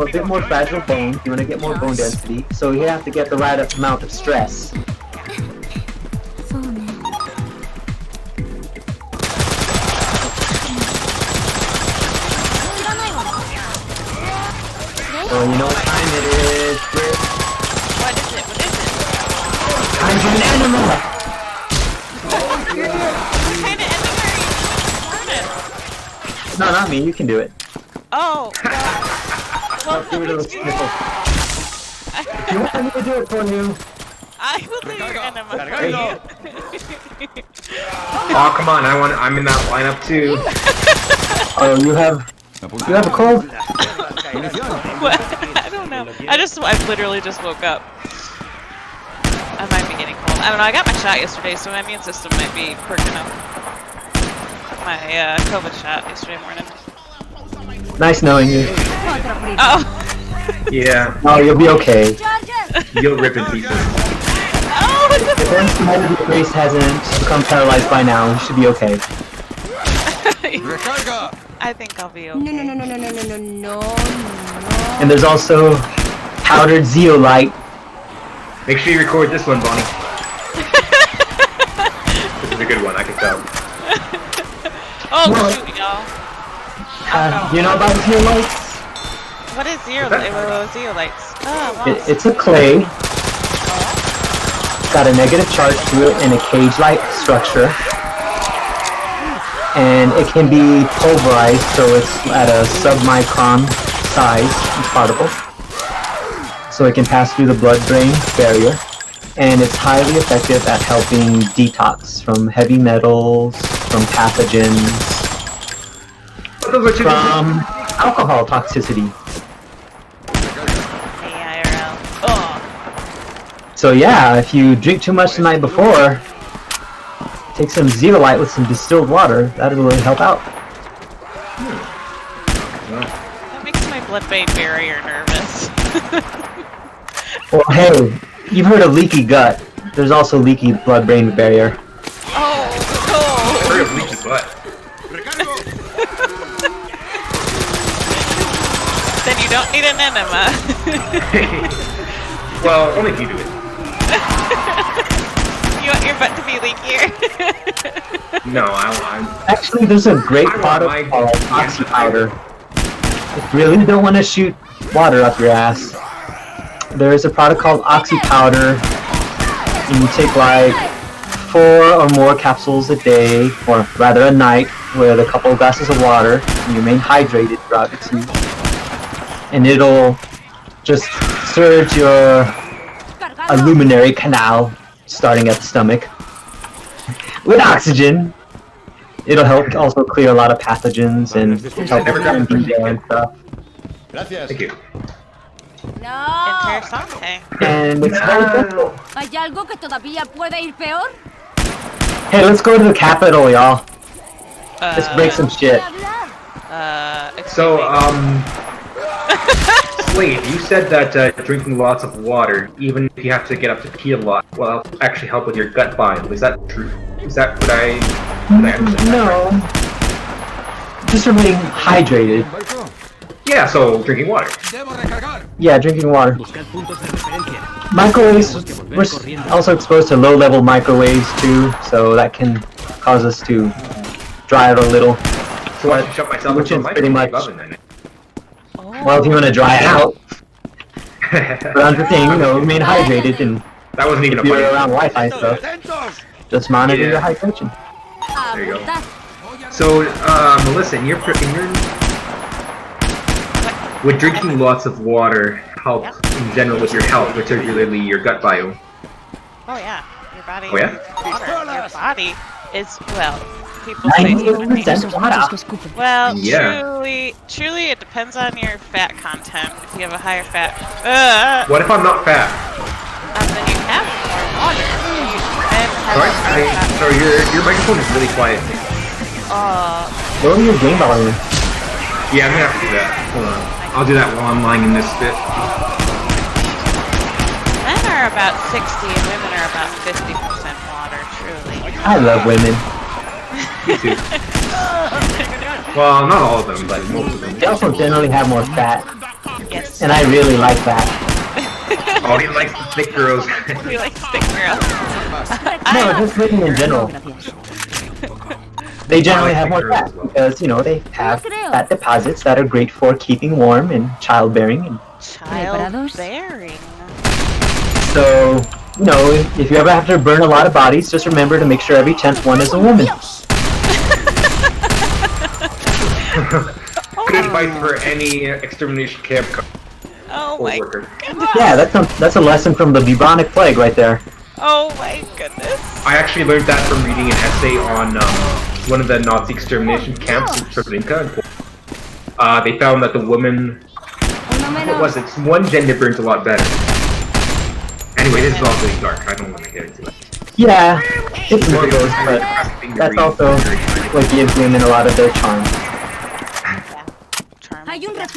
a bit more fragile bones. You want to get more bone density, so you have to get the right amount of stress. So you know what time it is, Britt? What is it? What is it? Time for an animal! What kind of enemy are you? No, not me. You can do it. Oh, well, Give it a little sniffle. If you want me to do it for you. I will do your enema. Oh, come on, I'm in that lineup too. Oh, you have a cold? What? I don't know. I literally just woke up. I might be getting cold. I don't know, I got my shot yesterday, so my immune system might be perking up. My COVID shot yesterday morning. Nice knowing you. Oh! Yeah, Oh, you'll be okay. you'll rip in pieces. Oh, what the If any side of your face hasn't become paralyzed by now, you should be okay. I think I'll be okay. No. And there's also powdered zeolite. Make sure you record this one, Bonnie. This is a good one, I can tell. Oh, shoot, y'all. You know about zeolites? What is zeolites? Oh, wow. It's a clay. It's got a negative charge to it in a cage-like structure. And it can be pulverized, so it's at a submicron size particle. So it can pass through the blood-brain barrier. And it's highly effective at helping detox from heavy metals, from pathogens, from alcohol toxicity. AIRL. Oh. So yeah, if you drink too much the night before, take some zeolite with some distilled water, that'll really help out. That makes my blood-brain barrier nervous. Well, hey, you've heard of leaky gut. There's also leaky blood-brain barrier. Oh, I've heard of leaky butt. Then you don't need an enema. Well, only if you do it. You want your butt to be leakier? No, I'm... Actually, there's a great I want product my- called Oxy Powder. If you really don't want to shoot water up your ass, there is a product called Oxy Powder. And you take like 4 or more capsules a day, or rather a night, with a couple of glasses of water, and you remain hydrated throughout its use. And it'll just surge your luminary canal, starting at the stomach, with oxygen. It'll help also clear a lot of pathogens and help with MBA and stuff. Thank you. Interesante. And it's very simple. ¿Hay algo que todavía puede ir peor? Hey, let's go to the Capitol, y'all. Let's break some shit. So, Slade, you said that drinking lots of water, even if you have to get up to pee a lot, will actually help with your gut biome. Is that true? Is that what I understand? No. Just remain hydrated. Yeah, so drinking water. Yeah, drinking water. Microwaves, we're also exposed to low-level microwaves too, so that can cause us to dry out a little. So I should shut myself Which into is a pretty microwave much- oven then. Well, if you want to dry it out. But I'm just saying, remain hydrated, and That wasn't even a if you're funny. around Wi-Fi stuff, just monitor your hydration. There you go. So, Melissa, would drinking lots of water help in general with your health, particularly your gut biome? Oh yeah, your body. Oh, yeah? Your body is, well, people say different things. 98% water. Well, Yeah. truly, it depends on your fat content. If you have a higher fat, What if I'm not fat? then you have more water. Sorry, sorry, your microphone is really quiet. Lower your game volume. Yeah, I'm gonna have to do that. Hold on. I'll do that while I'm lying in this spit. Men are about 60 and women are about 50% water, truly. I love women. Me too. Well, not all of them, but most of them. They also generally have more fat. Yes. And I really like that. Oh, he likes the thick girls. We like thick girls. No, just women in general. They generally have more fat because, you know, they have fat deposits that are great for keeping warm and childbearing. And Childbearing. so, you know, if you ever have to burn a lot of bodies, just remember to make sure every 10th one is a woman. Good advice for any extermination camp Oh my worker. goodness. Yeah, that's a lesson from the bubonic plague right there. Oh my goodness. I actually learned that from reading an essay on one of the Nazi extermination camps in Treblinka. They found that the woman, what was it? One gender burns a lot better. Anyway, this is all really dark. I don't want to get into it. Yeah, it's more of those, but that's also what gives women a lot of their charm.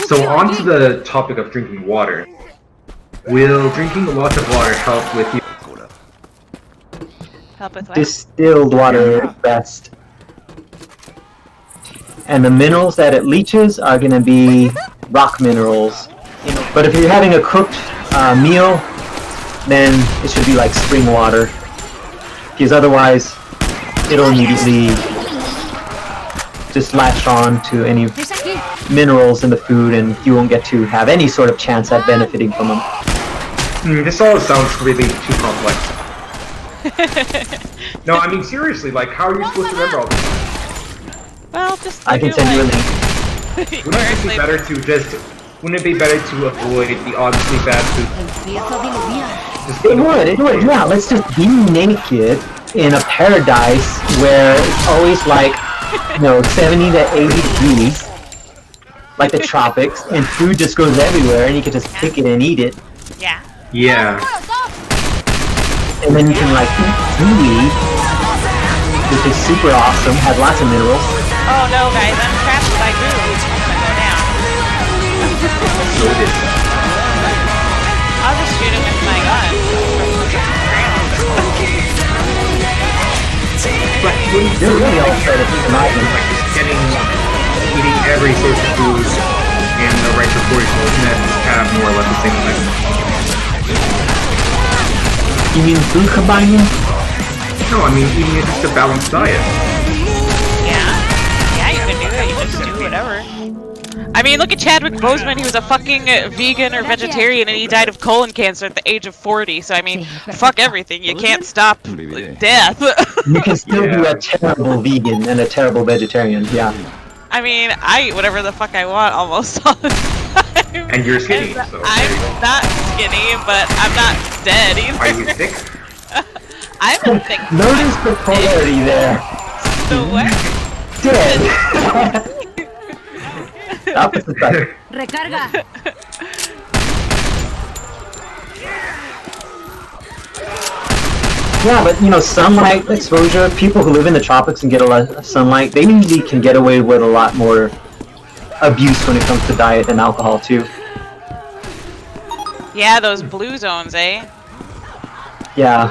So on to the topic of drinking water. Will drinking lots of water help with you? Help with what? Distilled water is best. And the minerals that it leaches are going to be rock minerals. But if you're having a cooked meal, then it should be like spring water. Because otherwise, it'll immediately just latch on to any minerals in the food and you won't get to have any sort of chance at benefiting from them. This all sounds really too complex. No, I mean seriously, like how are you supposed to remember all this? Well, just I can send you a link. Wouldn't it be better to avoid the obviously bad food? It would, yeah. Let's just be naked in a paradise where it's always like, 70 to 80 degrees, like the tropics, and food just goes everywhere, and you can just pick it and eat it. Yeah. Yeah. And then you can like eat seaweed, which is super awesome, has lots of minerals. Oh no, guys, I'm trapped by goo. I'm gonna go down. I'll just shoot him with my gun. But when You're really all set up in my like just eating every source of food in the right proportion, isn't that kind of more or less the same thing? You mean food combining? No, I mean eating it just a balanced diet. Yeah, you can do it. You just do whatever. I mean, look at Chadwick Boseman. He was a fucking vegan or vegetarian, and he died of colon cancer at the age of 40. So I mean, fuck everything. You can't stop death. You can still be a terrible vegan and a terrible vegetarian, yeah. I mean, I eat whatever the fuck I want almost all the time. And you're skinny, And so I'm not skinny, but I'm not dead either. are you thick? I'm a thick. Notice the polarity there. So what? Dead. Opposite side. Recarga. Yeah, but sunlight exposure, people who live in the tropics and get a lot of sunlight, they usually can get away with a lot more abuse when it comes to diet and alcohol too. Yeah, those blue zones, eh? Yeah.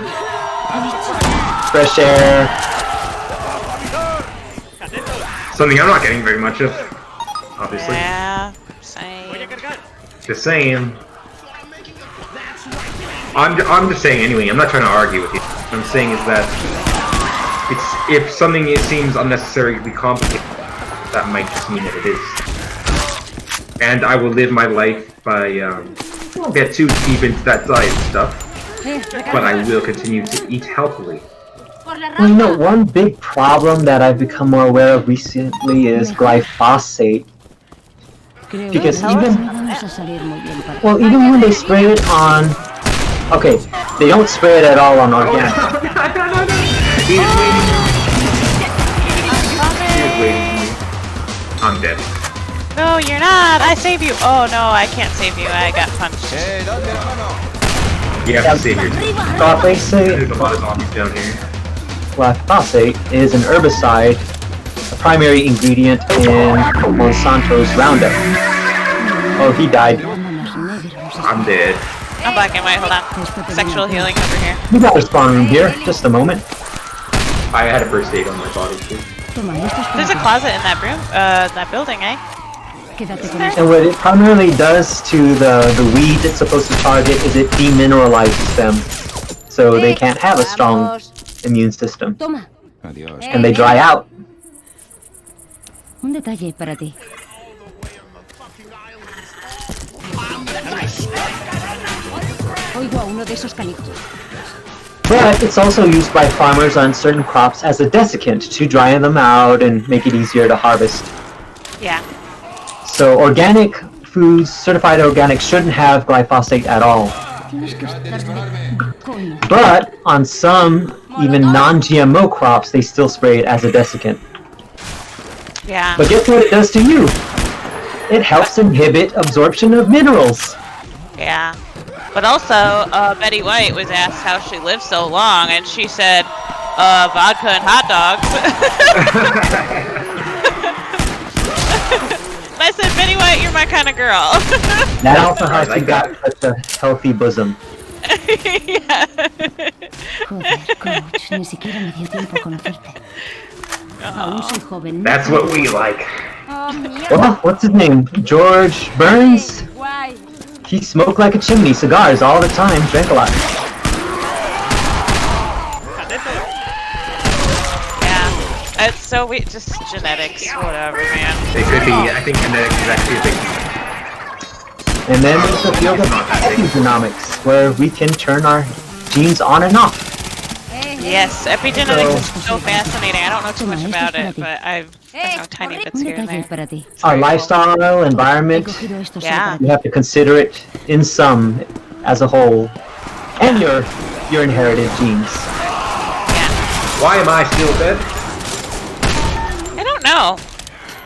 Fresh air. Something I'm not getting very much of, obviously. Yeah, same. Just saying. I'm just saying anyway, I'm not trying to argue with you. What I'm saying is that if something seems unnecessarily complicated, that might just mean that it is. And I will live my life by, won't get too deep into that diet stuff, but I will continue to eat healthily. Well, one big problem that I've become more aware of recently is glyphosate. Because even when they spray it on... Okay, they don't spray it at all on organic. He is waiting. He is waiting for me. I'm dead. No, you're not. I save you. Oh no, I can't save you. I got punched. You have to save your team. Glyphosate, There's a lot of zombies down here. glyphosate is an herbicide, a primary ingredient in Monsanto's Roundup. Oh, he died. I'm dead. I'm black and white. Hold on. Sexual healing over here. We got a spawn room here, just a moment. I had a first aid on my body too. There's a closet in that room. That building, eh? Quédate con esto. And what it primarily does to the weed it's supposed to target is it demineralizes them. So they can't have a strong Vamos. immune system. Toma. Adiós. And they dry out. Un detalle para ti. Oigo a uno de esos canicos. But it's also used by farmers on certain crops as a desiccant to dry them out and make it easier to harvest. Yeah. So organic foods, certified organic, shouldn't have glyphosate at all. Tienes que estar de coño. But on some, even non-GMO crops, they still spray it as a desiccant. Yeah. But guess what it does to you? It helps inhibit absorption of minerals. Yeah. But also, Betty White was asked how she lived so long, and she said, vodka and hot dogs. I said, Betty White, you're my kind of girl. That also helps like you got such a healthy bosom. Yeah. Joder, coach, ni siquiera me dio tiempo a conocerte. Aún soy joven. That's what we like. Oh, mierda. Well, what's his name? George Burns? Guay. He smoked like a chimney, cigars all the time, drank a lot. Yeah. It's so we just genetics, whatever, man. It could be, I think genetics is actually a big... And then there's the field of epigenomics, where we can turn our genes on and off. Yes, epigenetics is so fascinating. I don't know too much about it, but I know tiny bits Un here and detalle there. para ti. Our lifestyle, He environment, cogido esto solo Yeah. para you ti. have to consider it in sum as a whole. And your inherited genes. Yeah. Why am I still dead? I don't know.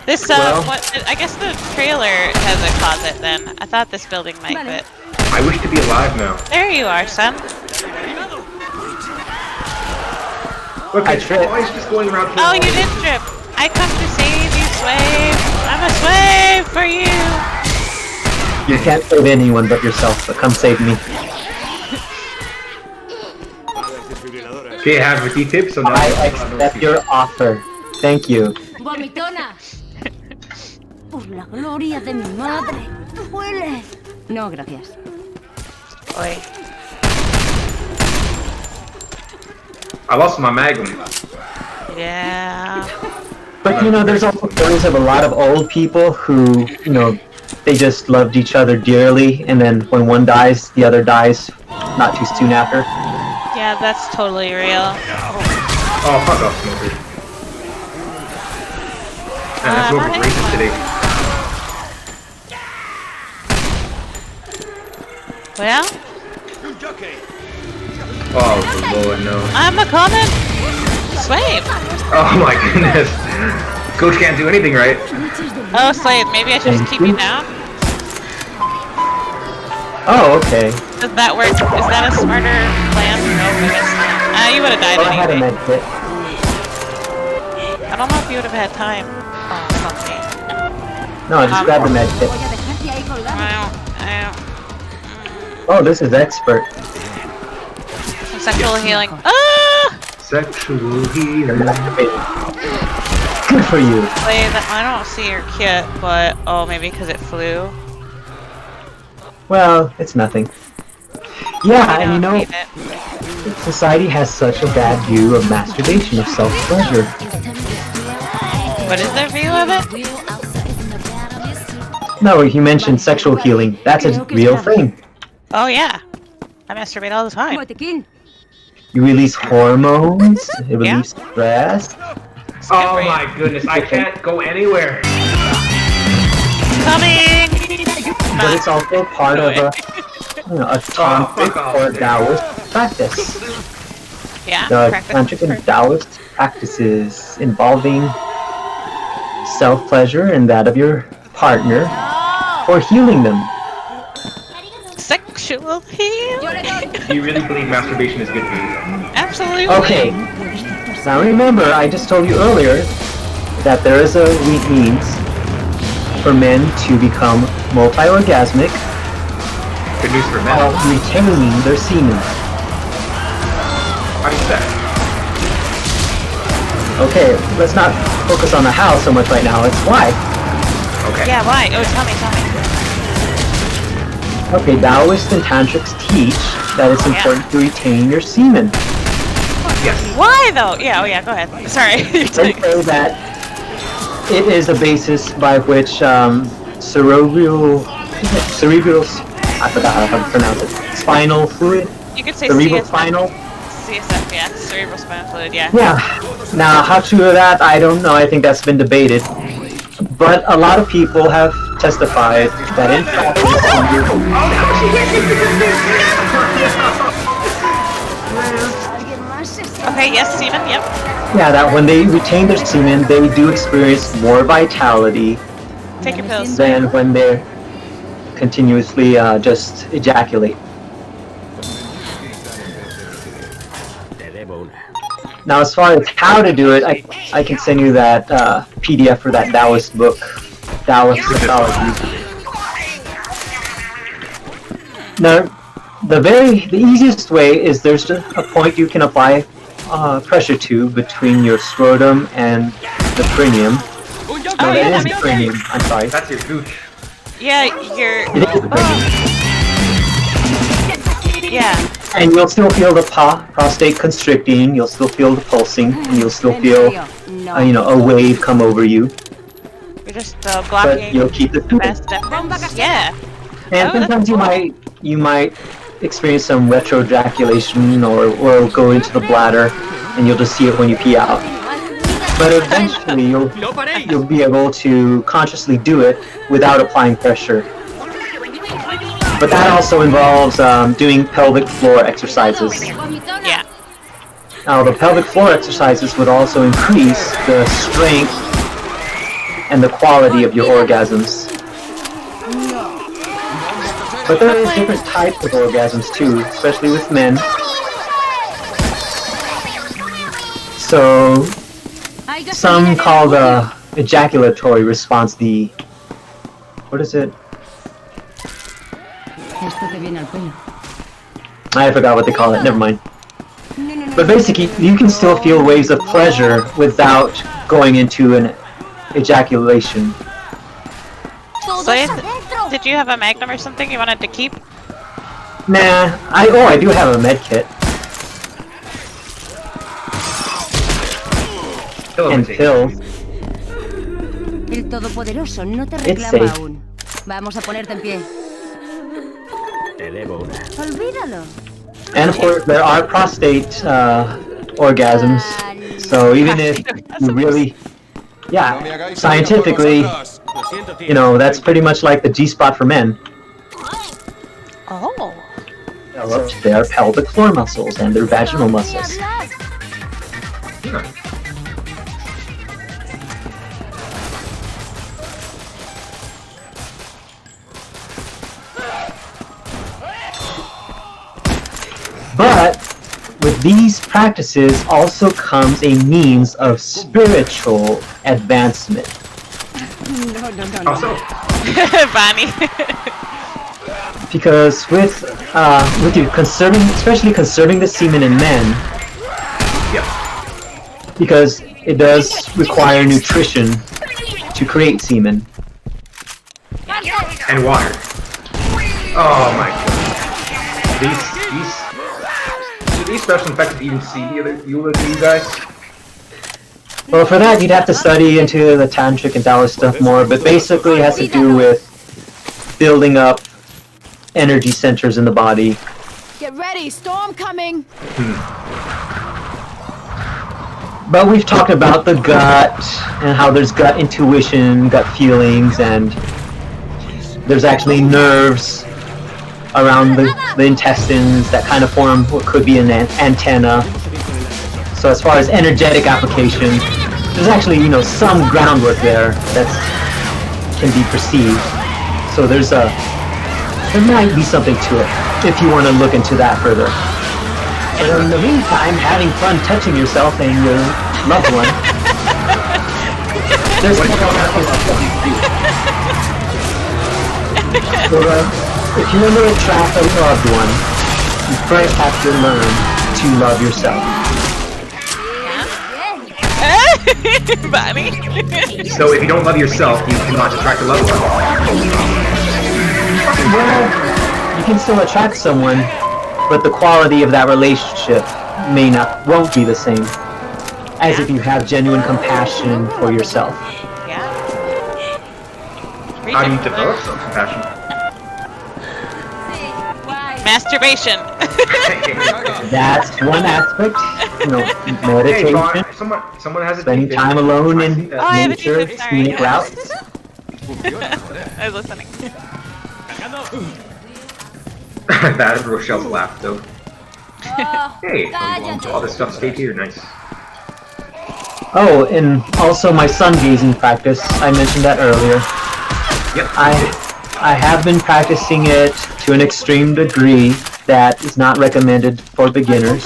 This, Well- I guess the trailer has a closet then. I thought this building might Vale. fit. I wish to be alive now. There you are, son. Look, I it's tripped. always just going around. Oh, you did strip. I come to save you, slave. I'm a slave for you. You can't save anyone but yourself, but come save me. Do you have any tips on that? I accept your offer. Thank you. ¡Vomitona! Por la gloria de mi madre. ¡Huele! No, gracias. Oi. I lost my magnum. Yeah. But you know, there's also stories of a lot of old people who, you know, they just loved each other dearly, and then when one dies, the other dies not too soon after. Yeah, that's totally real. Oh, fuck off, smoker. Man, that's over my racist today. Well, Oh, Lord, no. I'm a common slave. Oh my goodness. Coach can't do anything right. Oh, slave. Maybe I should just keep you down. Oh, okay. Does that work? Is that a smarter plan? No, I guess not. You would have died Well, I had a anyway. med kit. I don't know if you would have had time. Oh, fuck me. No, I just grabbed the med kit. Voy a dejarte ahí colgado. I don't. Oh, this is expert. Some sexual healing. Ah! Sexual healing. Good for you. Slave, I don't see your kit, but oh, maybe because it flew. Well, it's nothing. Yeah, and you know, Need it. society has such a bad view of masturbation, of self-pleasure. What is their view of it? No, you mentioned sexual healing. That's a real thing. Oh yeah, I masturbate all the time. Botiquín. You release hormones, it relieves stress. It's good for Oh you. my goodness, I can't go anywhere. Coming. But it's also part of a, you know, a tantric fuck off, or dude. Taoist practice. Yeah. The practice. tantric and Taoist practices involving self-pleasure and that of your partner or healing them. Sexual healing. Do you really believe masturbation is good for you? Absolutely. Okay, now remember, I just told you earlier that there is a means for men to become multi-orgasmic Good news for while men. retaining their semen. How do you that? Okay, let's not focus on the how so much right now, it's why. Okay. Yeah, why? Oh, tell me. Okay, Taoists and Tantrics teach that it's important to retain your semen. Yes. Why though? Yeah, oh yeah, go ahead. Sorry. They say that it is a basis by which cerebral, I forgot how to pronounce it, spinal fluid? You could say Cerebral CSF. spinal? CSF, yeah. Cerebral spinal fluid, yeah. Yeah. Now, how true of that, I don't know. I think that's been debated. But a lot of people have testified that in fact, Okay, yes, semen, yep. yeah, that when they retain their semen, they do experience more vitality Take your pills. than when they're continuously just ejaculate. Now, as far as how to do it, I can send you that PDF for that Taoist book, Taoist Mythology. Now, the easiest way is there's a point you can apply pressure to between your scrotum and the perineum. Oh, No, yeah, that is that the makes perineum. I'm sorry. That's your gooch. Yeah, you're... It is the perineum. Yeah. And you'll still feel the prostate constricting. You'll still feel the pulsing, and you'll still feel, a wave come over you. You're just But blocking you'll keep it the best efforts. Yeah. And Oh, sometimes that's you might experience some retroejaculation or go into the bladder, and you'll just see it when you pee out. But eventually you'll be able to consciously do it without applying pressure. But that also involves doing pelvic floor exercises. Yeah. Now the pelvic floor exercises would also increase the strength and the quality of your orgasms. But there is different types of orgasms too, especially with men. So some call the ejaculatory response the... what is it? I forgot what they call it, never mind. But basically, you can still feel waves of pleasure without going into an ejaculation. So did you have a Magnum or something you wanted to keep? Nah, I do have a med kit. And pills. El Todopoderoso no te It's reclama safe. aún. Vamos a ponerte en pie. Te debo una. Olvídalo. And of course, there are prostate orgasms. So even if you really... yeah, scientifically, that's pretty much like the G-spot for men. Oh. Developed their pelvic floor muscles and their vaginal muscles. But with these practices also comes a means of spiritual advancement. Also, Bonnie. Because with you conserving, especially conserving the semen in men, yeah. because it does require nutrition to create semen. And water. Oh my god. Do these special effects even see you guys? Well, for that you'd have to study into the tantric and Taoist stuff more, but basically it has to do with building up energy centers in the body. Get ready, storm coming! But we've talked about the gut, and how there's gut intuition, gut feelings, and there's actually nerves around the intestines that kind of form what could be an antenna. So as far as energetic application, there's actually, some groundwork there that can be perceived. So there might be something to it, if you want to look into that further. But in the meantime, having fun touching yourself and your loved one, there's so, if you're going to attract a loved one, you first have to learn to love yourself. Bunny. So if you don't love yourself, you cannot attract a loved one. Well, you can still attract someone, but the quality of that relationship won't be the same as if you have genuine compassion for yourself. Yeah. How do you develop self-compassion? Masturbation. That's one aspect. You know, Hey, meditation, Vaughn, someone has a spending deep time vision. alone I in see that. Oh, I have a nature, deep vision, sorry. scenic routes. I was listening. That is Rochelle's laugh, though. Hey, all this stuff stayed here, nice. Oh, and also my sun gazing practice. I mentioned that earlier. Yep. I have been practicing it to an extreme degree that is not recommended for beginners,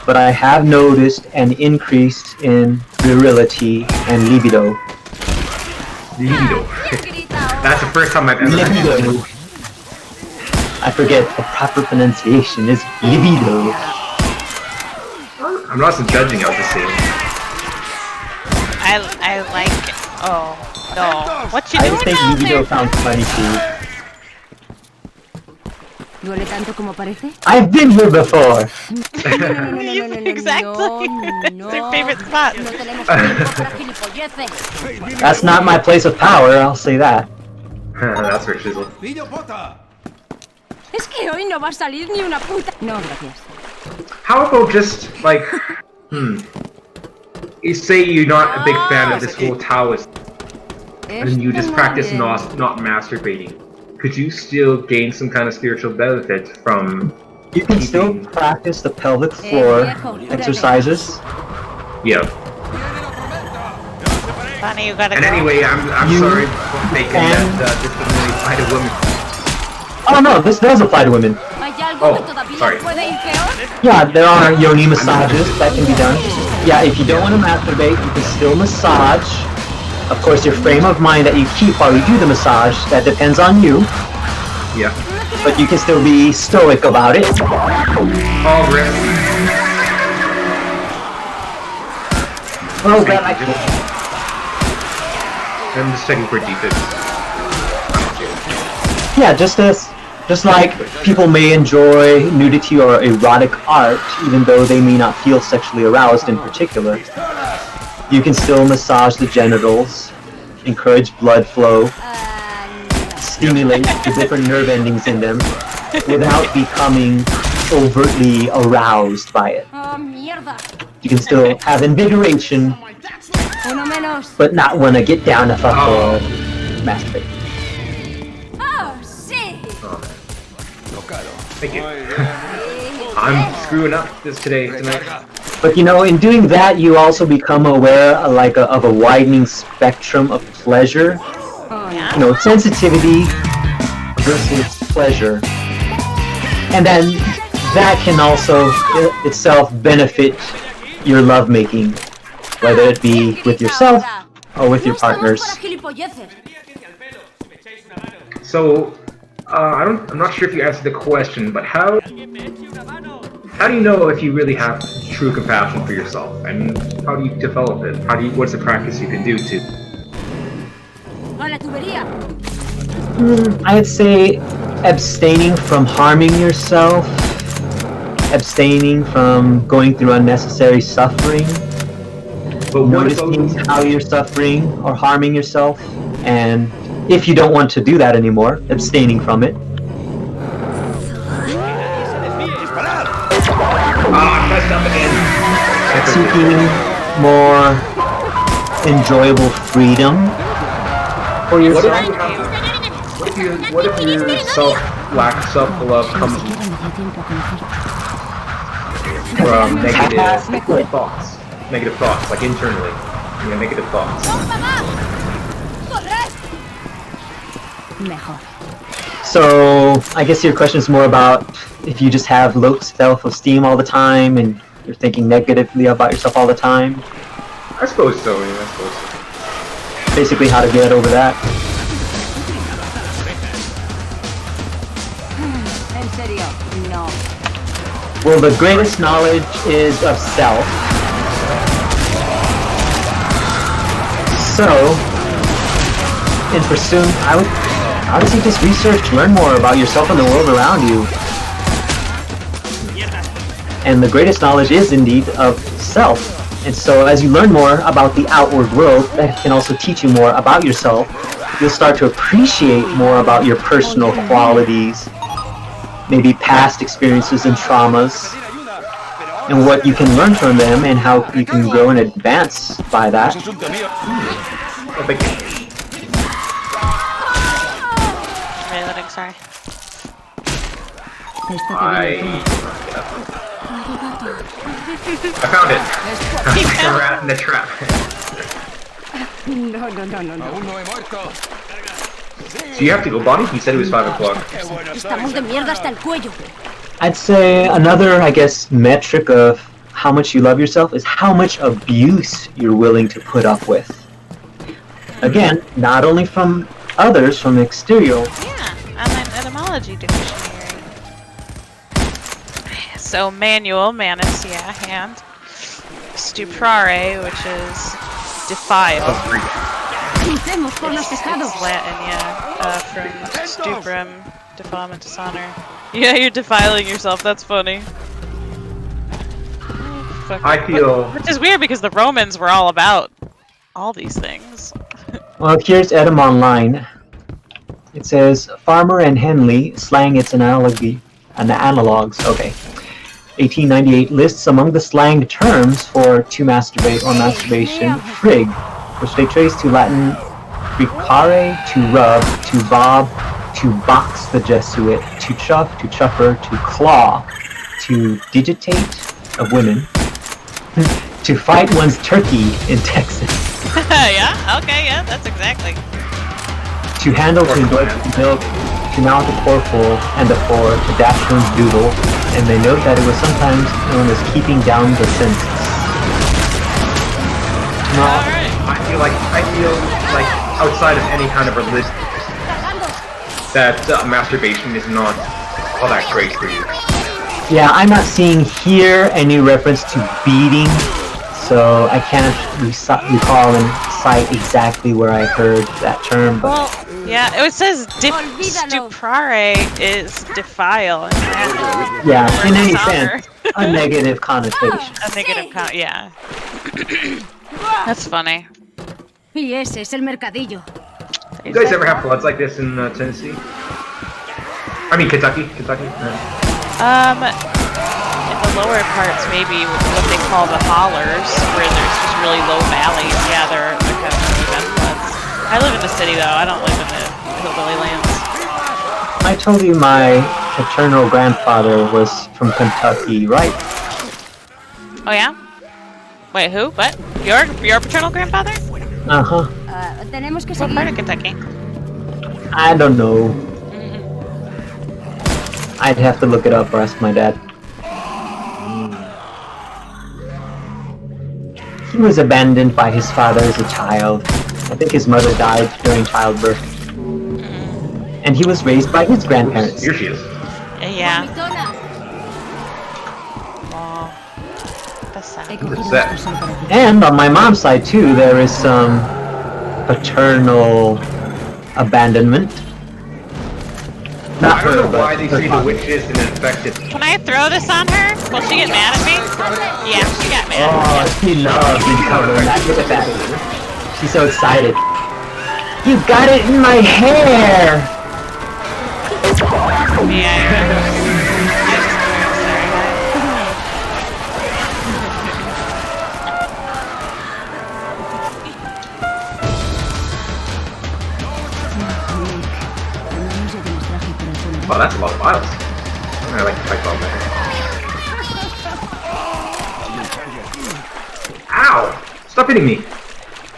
but I have noticed an increase in virility and libido. Libido. That's the first time I've ever heard Libido. it. I forget the proper pronunciation is libido. I'm not judging, I was just saying. I like it. Oh, no. What you I doing just think out libido there? sounds funny too. ¿Duele tanto como parece? I've been here before. Exactly. It's your favorite spot. No tenemos tiempo para gilipolleces. That's not my place of power, I'll say that. That's for shizzle. Es que hoy no va a salir ni una puta. No, gracias. How about just, like, you say you're not a big fan of this whole Taoist, and you just practice not masturbating. Could you still gain some kind of spiritual benefit from You can still keeping... practice the pelvic floor exercises. Yeah. Bunny, you gotta And go. anyway, I'm You sorry for thinking that this doesn't really apply to women. Oh no, this does apply to women. ¿Hay algo Oh, que todavía sorry. puede ir peor? Yeah, there are yoni massages that can be done. Yeah, if you don't want to masturbate, you can still massage. Of course, your frame of mind that you keep while you do the massage, that depends on you. Yeah. But you can still be stoic about it. Oh, rip. Oh, God, I can. I'm just checking for defense. Yeah, just like people may enjoy nudity or erotic art, even though they may not feel sexually aroused in particular. You can still massage the genitals, encourage blood flow, stimulate the different nerve endings in them, without becoming overtly aroused by it. Oh, mierda. You can still have invigoration, Uno menos. but not want to get down to fuck or masturbate. Oh, sí. Thank you. I'm screwing up tonight. But you know, in doing that, you also become aware of a widening spectrum of pleasure. Oh, Yeah. You know, sensitivity versus pleasure. And then that can also itself benefit your lovemaking, whether it be with yourself or with your partners. So, I'm not sure if you answered the question, but how do you know if you really have true compassion for yourself? And how do you develop it? What's the practice you can do to? I'd say abstaining from harming yourself, abstaining from going through unnecessary suffering, But what if noticing those... how you're suffering or harming yourself, and if you don't want to do that anymore, abstaining from it. I messed up again. Seeking more enjoyable freedom for What yourself. if your lack of self-love comes from negative thoughts, like internally, negative thoughts. Mejor. So I guess your question is more about if you just have low self-esteem all the time and you're thinking negatively about yourself all the time. I suppose so. Yeah, I suppose so. Basically, how to get over that. En serio, no. Well, the greatest knowledge is of self. So, in pursuing, I would honestly just research, learn more about yourself and the world around you. And the greatest knowledge is indeed of self. And so as you learn more about the outward world, that can also teach you more about yourself. You'll start to appreciate more about your personal qualities, maybe past experiences and traumas, and what you can learn from them and how you can grow and advance by that. Reloading, sorry. I found it. The rat in the trap. No, no, no, no, no. So you have to go, Bonnie? You said it was 5 o'clock. Estamos de mierda hasta el cuello. I'd say another, I guess, metric of how much you love yourself is how much abuse you're willing to put up with. Again, not only from others, from exterior. Yeah, I'm an etymology dictionary. So manual, manus, yeah, hand. Stuprare, which is defile. Crucemos por los tejados. It's Latin, yeah. From stuprum, defilement, dishonor. Yeah, you're defiling yourself, that's funny. I feel... Which is weird because the Romans were all about all these things. Well, here's Edom Online. It says, Farmer and Henley, slang its analogy, analogs, okay. 1898 lists among the slang terms for to masturbate or masturbation, frig, which they trace to Latin fricare, to rub, to bob, to box the Jesuit, to chuff, to chuffer, to claw, to digitate, of women, to fight one's turkey in Texas. Yeah, okay, yeah, that's exactly. To handle, to enjoy, to milk, to mount a corporal, and a four, to dash one's doodle, and they note that it was sometimes known as keeping down the census. Alright. I feel like outside of any kind of religion, that masturbation is not all that great for you. Yeah, I'm not seeing here any reference to beating, so I can't recall and cite exactly where I heard that term. But Well, yeah, it says stuprare is defile. And that yeah, in any dishonor. sense, a negative connotation. A negative yeah. That's funny. Y ese es el mercadillo. You guys ever have floods like this in Tennessee? I mean Kentucky? In the lower parts, maybe what they call the hollers, where there's just really low valleys. Yeah, they're kind of really bad floods. I live in the city though. I don't live in the hillbilly lands. I told you my paternal grandfather was from Kentucky, right? Oh yeah? Wait, who? What? Your paternal grandfather? Uh-huh. Tenemos que What part seguir. of Kentucky? I don't know. I'd have to look it up or ask my dad. He was abandoned by his father as a child. I think his mother died during childbirth. And he was raised by his grandparents. Here she is. Yeah. Oh, that's sad. What's that? And on my mom's side too, there is some paternal abandonment. Not I don't her, know why but they her say the father. witch isn't infected. Can I throw this on her? Will she get mad at me? Yeah, she got mad. Oh, she loves being covered in that. Look at that. She's so excited. You got it in my hair! Yeah. Wow, that's a lot of vials. I like to fight all that. Ow! Stop hitting me!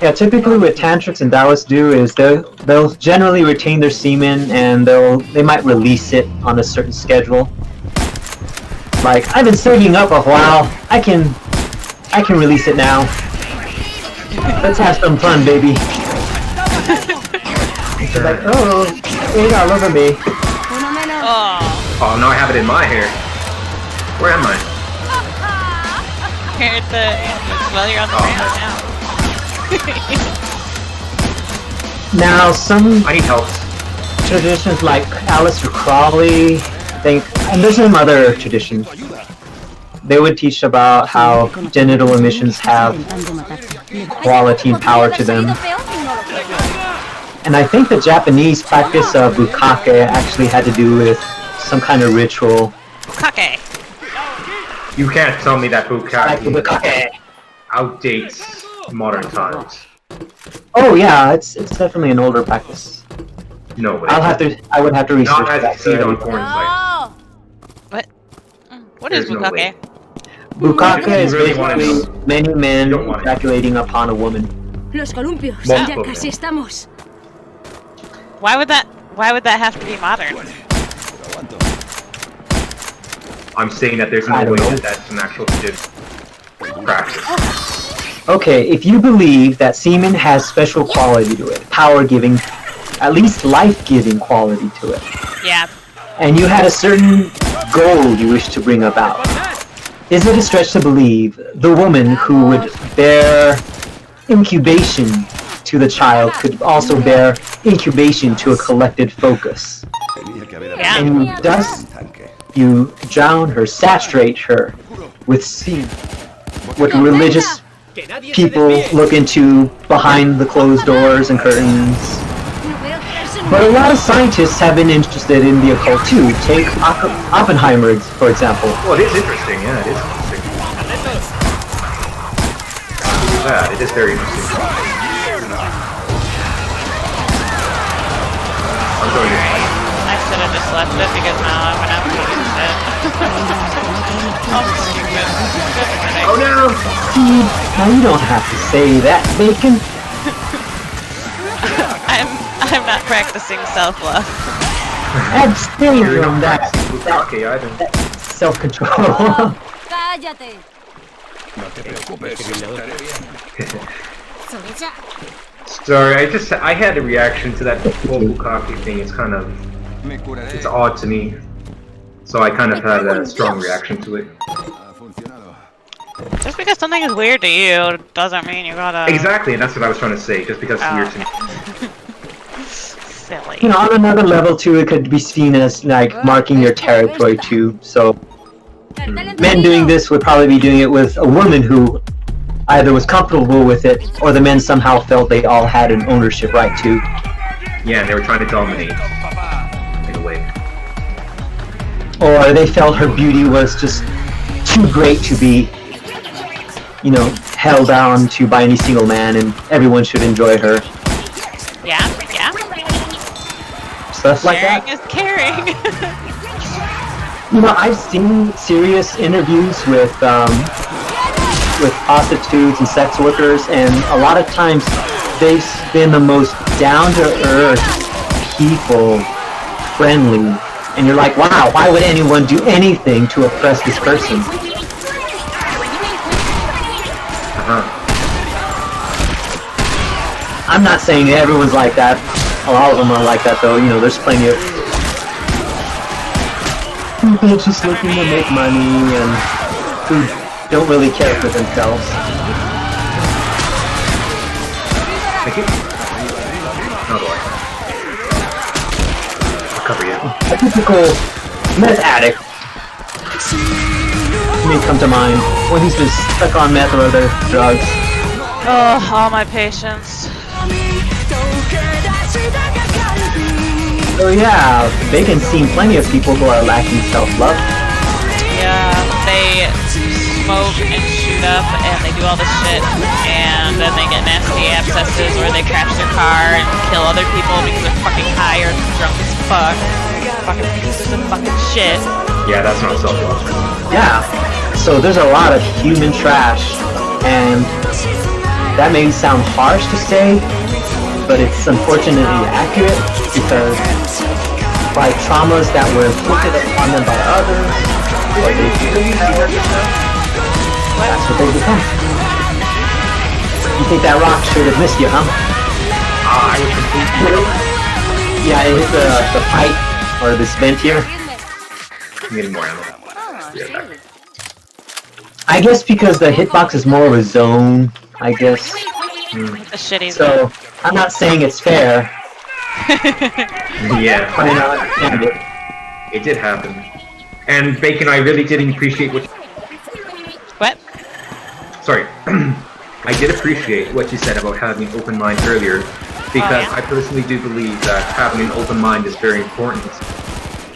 Yeah, typically what tantrics and Taoists do is they'll generally retain their semen and they might release it on a certain schedule. Like, I've been soaking up a while. I can release it now. Let's have some fun, baby. It's like, oh, it's all over me. Oh, Oh, now I have it in my hair. Where am I? here at the well, you're on the Oh. ground now. Now, some I need help. traditions like Aleister Crowley, and there's some other traditions. They would teach about how genital emissions have quality and power to them. And I think the Japanese practice of bukkake actually had to do with some kind of ritual. Bukkake. You can't tell me that Like the bukkake bukkake. outdates modern times. Oh yeah, it's definitely an older practice. No way. I would have to research Not as that. you see it on porn sites. What? What is There's no way. bukkake? Bukkake is You really wanna basically many men You don't want it. ejaculating upon a woman. Los columpios. Multiple Ya casi estamos. Why would that have to be modern? I'm saying that there's I no don't way know. that that's an actual tradition practice. Okay, if you believe that semen has special quality to it, power-giving, at least life-giving quality to it, Yeah. and you had a certain goal you wish to bring about, is it a stretch to believe the woman who would bear incubation to the child could also bear incubation to a collected focus? Yeah. And you drown her, saturate her with semen. What religious people look into behind the closed doors and curtains. But a lot of scientists have been interested in the occult too. Take Oppenheimer, for example. Well, it is interesting. Yeah, it is interesting. Yeah, it is very interesting. I'm going to. I should have just left it because now I'm gonna have to use it. I'm stupid. Oh no! See, now you don't have to say that, Bacon. I'm not practicing self-love. Abstain You're from not that, practicing bukkake either. self-control. Cállate. Sorry, I had a reaction to that whole bukkake thing. It's kind of, it's odd to me. So I kind of had a strong reaction to it. Just because something is weird to you doesn't mean you gotta. Exactly, and that's what I was trying to say. Just because it's weird to me. Silly. You know, on another level too, it could be seen as like marking your territory too. So men doing this would probably be doing it with a woman who either was comfortable with it, or the men somehow felt they all had an ownership right to. Yeah, and they were trying to dominate in a way. Or they felt her beauty was just too great to be, you know, held down to by any single man, and everyone should enjoy her. Yeah. Stuff like Sharing that. is caring. You know, I've seen serious interviews with prostitutes and sex workers, and a lot of times they've been the most down-to-earth people, friendly, and you're like, wow, why would anyone do anything to oppress this person? I'm not saying everyone's like that. A lot of them are like that, though. You know, there's plenty of people just looking to make money and who don't really care for themselves. Thank you. How do I? I'll cover you. A typical meth addict may come to mind when he's been stuck on meth or other drugs. Oh, all my patience. So yeah, they can see plenty of people who are lacking self-love. Yeah, they smoke and shoot up and they do all this shit and then they get nasty abscesses or they crash their car and kill other people because they're fucking high or drunk as fuck. Fucking pieces of fucking shit. Yeah, that's not self-love. Yeah, so there's a lot of human trash, and that may sound harsh to say, but it's unfortunately accurate because by traumas that were inflicted upon them by others, or they that's what they become. You think that rock should have missed you, huh? I was completely. Yeah, it hit the pipe, or this vent here. I'm getting more ammo. Yeah. I guess because the hitbox is more of a zone, I guess. It's a shitty So I'm not saying it's fair, Yeah, but I don't understand it. it did happen. And Bacon, I really did appreciate what. What? Sorry, I did appreciate what you said about having an open mind earlier, because yeah? I personally do believe that having an open mind is very important.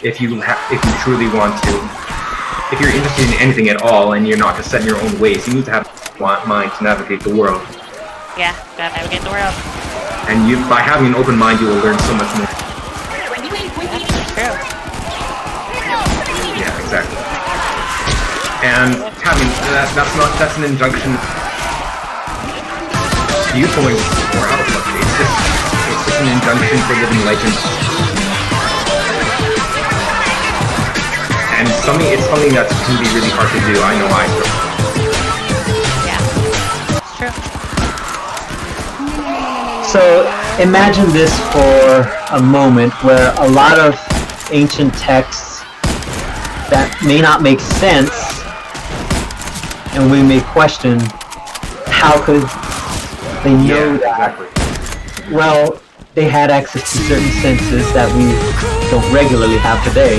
If you truly want to, if you're interested in anything at all, and you're not just set in your own ways, you need to have a mind to navigate the world. Yeah, gotta navigate the world. And by having an open mind, you will learn so much more. That's true. Yeah, exactly. And having that's an injunction. Viewpoint or outlook. It's just an injunction for living legends. And it's something that can be really hard to do. I know I struggle. Yeah. It's true. So imagine this for a moment where a lot of ancient texts that may not make sense, and we may question, how could they know that? Exactly. Well, they had access to certain senses that we don't regularly have today.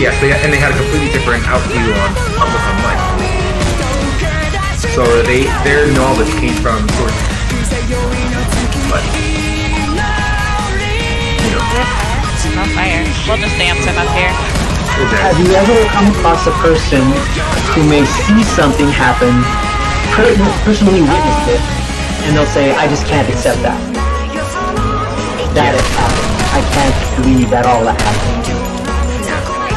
Yes, they had a completely different outlook on life. So their knowledge came from sources. But, you know, On fire. We'll just dance him up here. Have you ever come across a person who may see something happen, personally witnessed it, and they'll say, I just can't accept that. That it happened. I can't believe that all that happened.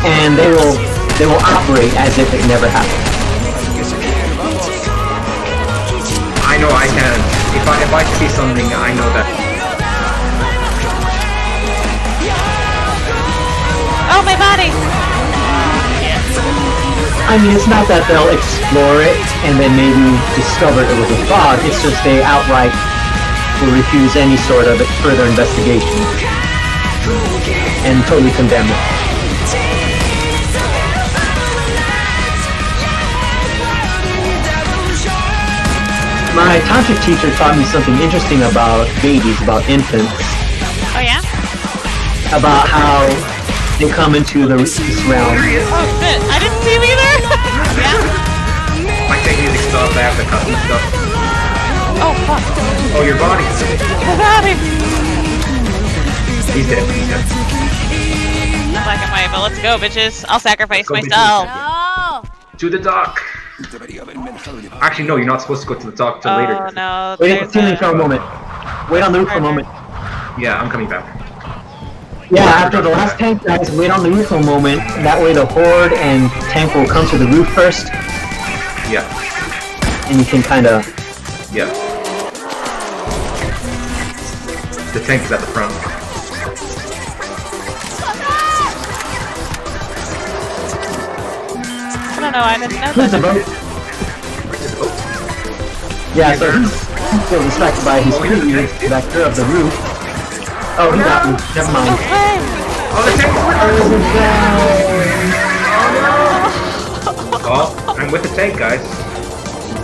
And they will operate as if it never happened. I know I can. If I see something, I know that. Oh, my body! I mean, it's not that they'll explore it and then maybe discover it was a fog. It's just they outright will refuse any sort of further investigation and totally condemn it. My tantric teacher taught me something interesting about babies, about infants, Oh, yeah? about how they come into the realm. Oh, shit. I didn't see him either! Yeah? My technique stuff, I have to custom stuff. Oh, fuck. Oh, your body. My body! He's dead. He's dead. Black and white, but let's go, bitches. I'll sacrifice Go, bitches. myself. No. To the dock. Actually, no, you're not supposed to go to the dock till Oh, later. no. Wait on the There's ceiling for a moment. Wait on the roof for a moment. Yeah, I'm coming back. Yeah, after the last tank dies, wait on the roof for a moment. That way the horde and tank will come to the roof first, Yeah. and you can kind of... Yeah. The tank is at the front. I don't know, I didn't know Who's the that. boat? Yeah, so he's still distracted by his crew back there of the roof. Oh, he got me. Never mind. Hey! Oh, the tank's with us! Oh, I'm with the tank, guys.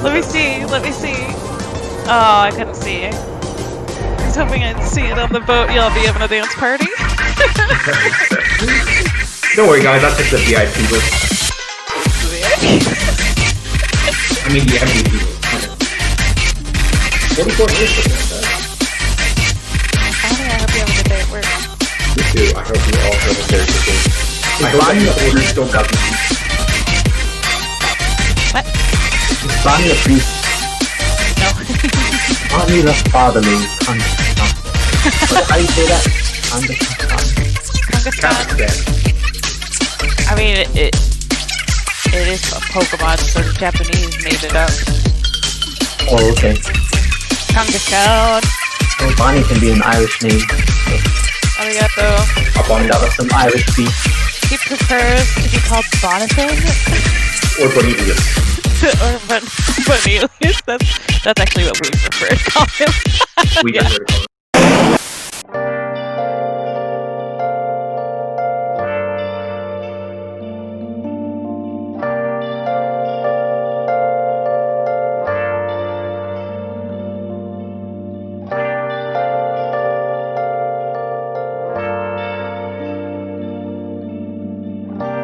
Let me see, let me see. Oh, I couldn't see it. I was hoping I'd see it on the boat. You'll be having a dance party. Don't worry, guys. I'll take the VIP list. I mean, the MVP list. 44 years for that, I hope you have a good day at work. Me too. I hope you all have a very good day. I hope that the order still got me. What? Is Bonnie a priest? No. Bonnie the fatherly. How do you say that? Kazakhstan. I mean, it is a Pokemon, so the Japanese made it up. Oh, okay. Kangaskhan. Well, Bonnie can be an Irish name. Arigato. I'll Bonnie out with some Irish beef. He prefers to be called Bonathan. Or Bonilius. Or Bonilius. That's actually what we prefer to call him. We Yeah. prefer to call it.